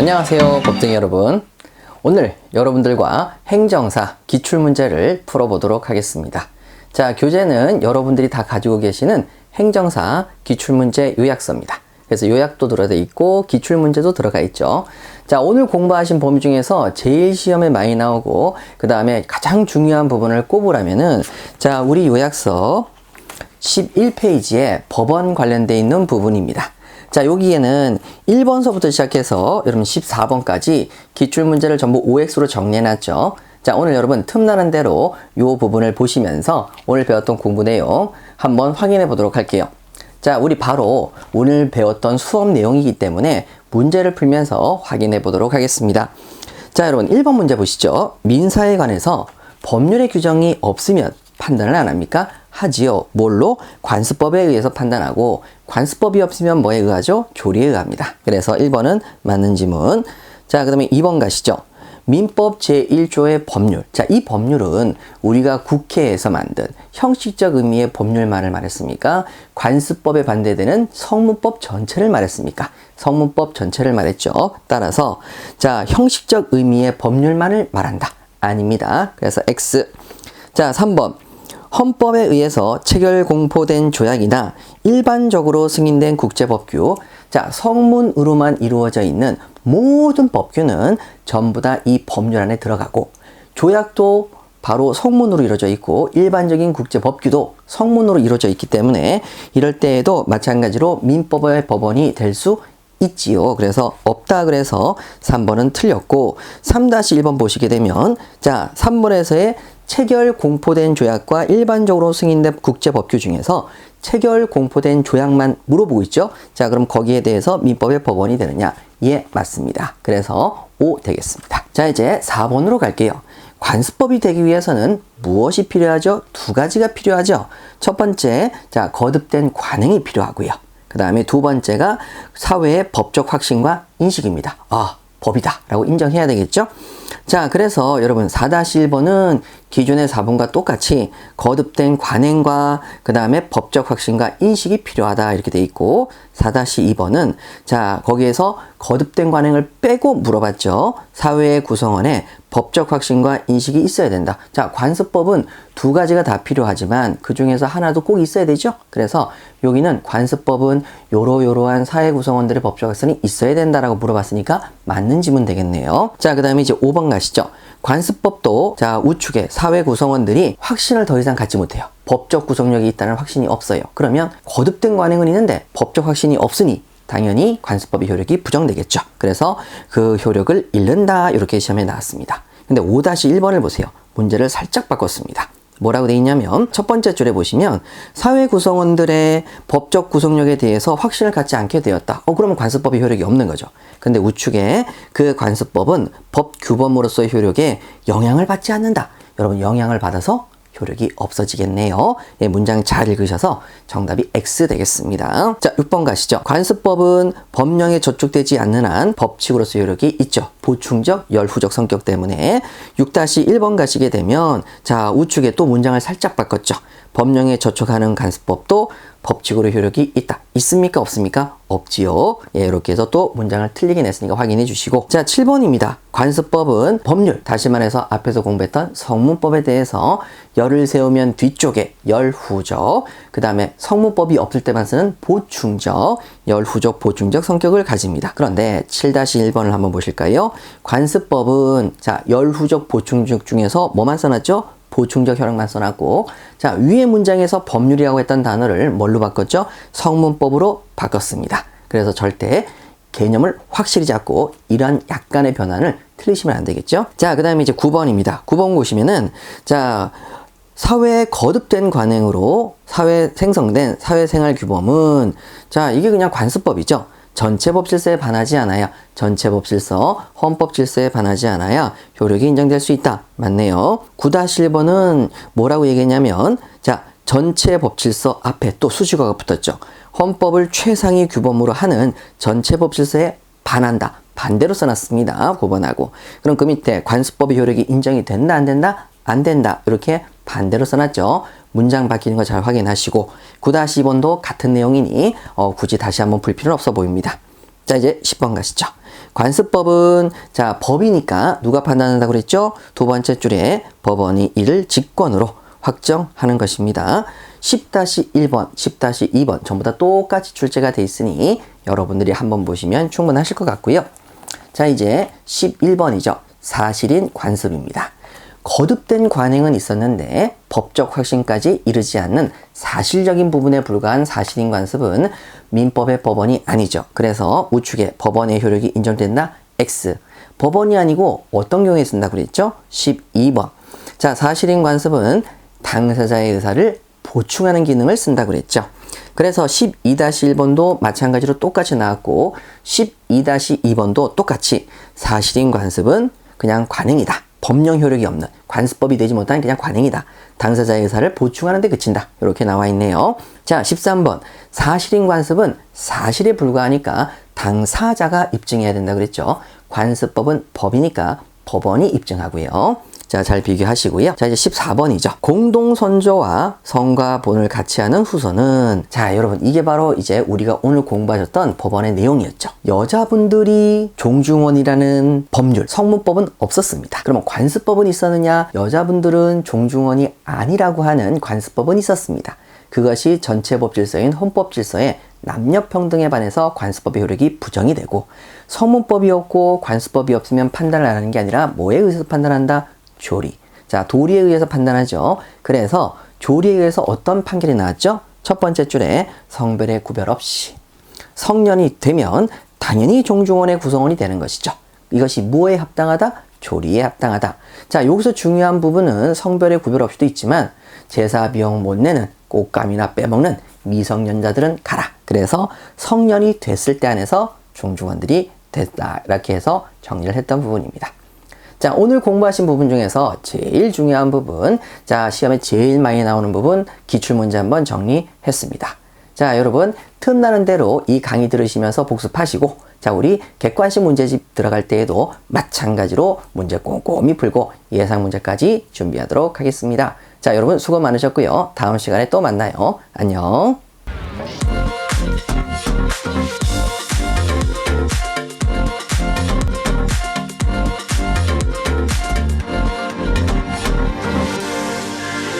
안녕하세요, 법등이 여러분. 오늘 여러분들과 행정사 기출문제를 풀어보도록 하겠습니다. 자, 교재는 여러분들이 다 가지고 계시는 행정사 기출문제 요약서입니다. 그래서 요약도 들어가 있고 기출문제도 들어가 있죠. 자, 오늘 공부하신 범위 중에서 제일 시험에 많이 나오고 그 다음에 가장 중요한 부분을 꼽으라면은, 자, 우리 요약서 11페이지에 법원 관련되어 있는 부분입니다. 자, 여기에는 1번서부터 시작해서 여러분 14번까지 기출문제를 전부 OX로 정리해놨죠. 자, 오늘 여러분 틈나는 대로 이 부분을 보시면서 오늘 배웠던 공부 내용 한번 확인해 보도록 할게요. 자, 우리 바로 오늘 배웠던 수업 내용이기 때문에 문제를 풀면서 확인해 보도록 하겠습니다. 자, 여러분 1번 문제 보시죠. 민사에 관해서 법률의 규정이 없으면 판단을 안 합니까? 하지요. 뭘로? 관습법에 의해서 판단하고, 관습법이 없으면 뭐에 의하죠? 조리에 의합니다. 그래서 1번은 맞는 지문. 자, 그 다음에 2번 가시죠. 민법 제1조의 법률. 자, 이 법률은 우리가 국회에서 만든 형식적 의미의 법률만을 말했습니까? 관습법에 반대되는 성문법 전체를 말했습니까? 성문법 전체를 말했죠. 따라서 자, 형식적 의미의 법률만을 말한다. 아닙니다. 그래서 X. 자, 3번. 헌법에 의해서 체결 공포된 조약이나 일반적으로 승인된 국제법규. 자, 성문으로만 이루어져 있는 모든 법규는 전부 다 이 법률 안에 들어가고, 조약도 바로 성문으로 이루어져 있고 일반적인 국제법규도 성문으로 이루어져 있기 때문에 이럴 때에도 마찬가지로 민법의 법원이 될 수 있지요. 그래서 없다. 그래서 3번은 틀렸고, 3-1번 보시게 되면, 자, 3번에서의 체결 공포된 조약과 일반적으로 승인된 국제법규 중에서 체결 공포된 조약만 물어보고 있죠. 자, 그럼 거기에 대해서 민법의 법원이 되느냐? 예, 맞습니다. 그래서 O 되겠습니다. 자, 이제 4번으로 갈게요. 관습법이 되기 위해서는 무엇이 필요하죠? 두 가지가 필요하죠. 첫 번째, 자, 거듭된 관행이 필요하고요. 그 다음에 두 번째가 사회의 법적 확신과 인식입니다. 아, 법이다 라고 인정해야 되겠죠. 자, 그래서 여러분 4-1번은 기존의 4번과 똑같이 거듭된 관행과 그 다음에 법적 확신과 인식이 필요하다 이렇게 돼 있고, 4-2번은 자, 거기에서 거듭된 관행을 빼고 물어봤죠. 사회의 구성원에 법적 확신과 인식이 있어야 된다. 자, 관습법은 두 가지가 다 필요하지만 그 중에서 하나도 꼭 있어야 되죠. 그래서 여기는 관습법은 요러요러한 사회 구성원들의 법적 확신이 있어야 된다라고 물어봤으니까 맞는 지문 되겠네요. 자, 그 다음에 이제 5번 가시죠. 관습법도 자, 우측에 사회 구성원들이 확신을 더 이상 갖지 못해요. 법적 구속력이 있다는 확신이 없어요. 그러면 거듭된 관행은 있는데 법적 확신이 없으니 당연히 관습법의 효력이 부정되겠죠. 그래서 그 효력을 잃는다 이렇게 시험에 나왔습니다. 근데 5-1번을 보세요. 문제를 살짝 바꿨습니다. 뭐라고 돼 있냐면 첫 번째 줄에 보시면 사회 구성원들의 법적 구속력에 대해서 확신을 갖지 않게 되었다. 그러면 관습법의 효력이 없는 거죠. 근데 우측에 그 관습법은 법 규범으로서의 효력에 영향을 받지 않는다. 여러분 영향을 받아서 효력이 없어지겠네요. 예, 문장 잘 읽으셔서 정답이 X 되겠습니다. 자, 6번 가시죠. 관습법은 법령에 저촉되지 않는 한 법칙으로서 효력이 있죠. 보충적, 열후적 성격 때문에. 6-1번 가시게 되면 자, 우측에 또 문장을 살짝 바꿨죠. 법령에 저촉하는 관습법도 법칙으로 효력이 있다. 있습니까? 없습니까? 없지요. 예, 이렇게 해서 또 문장을 틀리게 냈으니까 확인해 주시고. 자, 7번입니다. 관습법은 법률, 다시 말해서 앞에서 공부했던 성문법에 대해서 열을 세우면 뒤쪽에 열후적, 그 다음에 성문법이 없을 때만 쓰는 보충적, 열후적, 보충적 성격을 가집니다. 그런데 7-1번을 한번 보실까요? 관습법은 자, 열후적, 보충적 중에서 뭐만 써놨죠? 보충적 효력만 써놨고, 자, 위의 문장에서 법률이라고 했던 단어를 뭘로 바꿨죠? 성문법으로 바꿨습니다. 그래서 절대 개념을 확실히 잡고 이런 약간의 변화를 틀리시면 안 되겠죠? 자, 그 다음에 이제 9번입니다. 9번 보시면은 자, 사회의 거듭된 관행으로 생성된 사회생활 규범은 자, 이게 그냥 관습법이죠. 전체법 질서에 반하지 않아야, 전체법 질서, 헌법 질서에 반하지 않아야 효력이 인정될 수 있다. 맞네요. 9-1번은 뭐라고 얘기했냐면 자, 전체 법 질서 앞에 또 수식어가 붙었죠. 헌법을 최상위 규범으로 하는 전체법 질서에 반한다. 반대로 써놨습니다. 9번하고. 그럼 그 밑에 관습법의 효력이 인정이 된다, 안 된다? 안 된다. 이렇게 반대로 써놨죠. 문장 바뀌는 거 잘 확인하시고 9-2번도 같은 내용이니 굳이 다시 한번 풀 필요는 없어 보입니다. 자, 이제 10번 가시죠. 관습법은 자 법이니까 누가 판단한다고 그랬죠? 두 번째 줄에 법원이 이를 직권으로 확정하는 것입니다. 10-1번, 10-2번 전부 다 똑같이 출제가 돼 있으니 여러분들이 한번 보시면 충분하실 것 같고요. 자 이제 11번이죠. 사실인 관습입니다. 거듭된 관행은 있었는데 법적 확신까지 이르지 않는 사실적인 부분에 불과한 사실인 관습은 민법의 법원이 아니죠. 그래서 우측에 법원의 효력이 인정된다. X. 법원이 아니고 어떤 경우에 쓴다고 그랬죠? 12번. 자, 사실인 관습은 당사자의 의사를 보충하는 기능을 쓴다고 그랬죠. 그래서 12-1번도 마찬가지로 똑같이 나왔고 12-2번도 똑같이 사실인 관습은 그냥 관행이다. 법령 효력이 없는 관습법이 되지 못한 그냥 관행이다. 당사자의 의사를 보충하는 데 그친다. 이렇게 나와 있네요. 자, 13번. 사실인 관습은 사실에 불과하니까 당사자가 입증해야 된다 그랬죠. 관습법은 법이니까 법원이 입증하고요. 자, 잘 비교하시고요. 자, 이제 14번이죠. 공동선조와 성과 본을 같이 하는 후손은 자, 여러분 이게 바로 이제 우리가 오늘 공부하셨던 법원의 내용이었죠. 여자분들이 종중원이라는 법률, 성문법은 없었습니다. 그러면 관습법은 있었느냐? 여자분들은 종중원이 아니라고 하는 관습법은 있었습니다. 그것이 전체법 질서인 헌법 질서에 남녀평등에 반해서 관습법의 효력이 부정이 되고 성문법이었고 관습법이 없으면 판단을 안 하는 게 아니라 뭐에 의해서 판단한다? 조리. 자, 도리에 의해서 판단하죠. 그래서 조리에 의해서 어떤 판결이 나왔죠? 첫 번째 줄에 성별의 구별 없이 성년이 되면 당연히 종중원의 구성원이 되는 것이죠. 이것이 뭐에 합당하다? 조리에 합당하다. 자, 여기서 중요한 부분은 성별의 구별 없이도 있지만 제사 비용 못 내는 꽃감이나 빼먹는 미성년자들은 가라. 그래서 성년이 됐을 때 안에서 종중원들이 됐다. 이렇게 해서 정리를 했던 부분입니다. 자, 오늘 공부하신 부분 중에서 제일 중요한 부분, 자, 시험에 제일 많이 나오는 부분, 기출문제 한번 정리했습니다. 자, 여러분, 틈나는 대로 이 강의 들으시면서 복습하시고, 자, 우리 객관식 문제집 들어갈 때에도 마찬가지로 문제 꼼꼼히 풀고 예상 문제까지 준비하도록 하겠습니다. 자, 여러분 수고 많으셨고요. 다음 시간에 또 만나요. 안녕.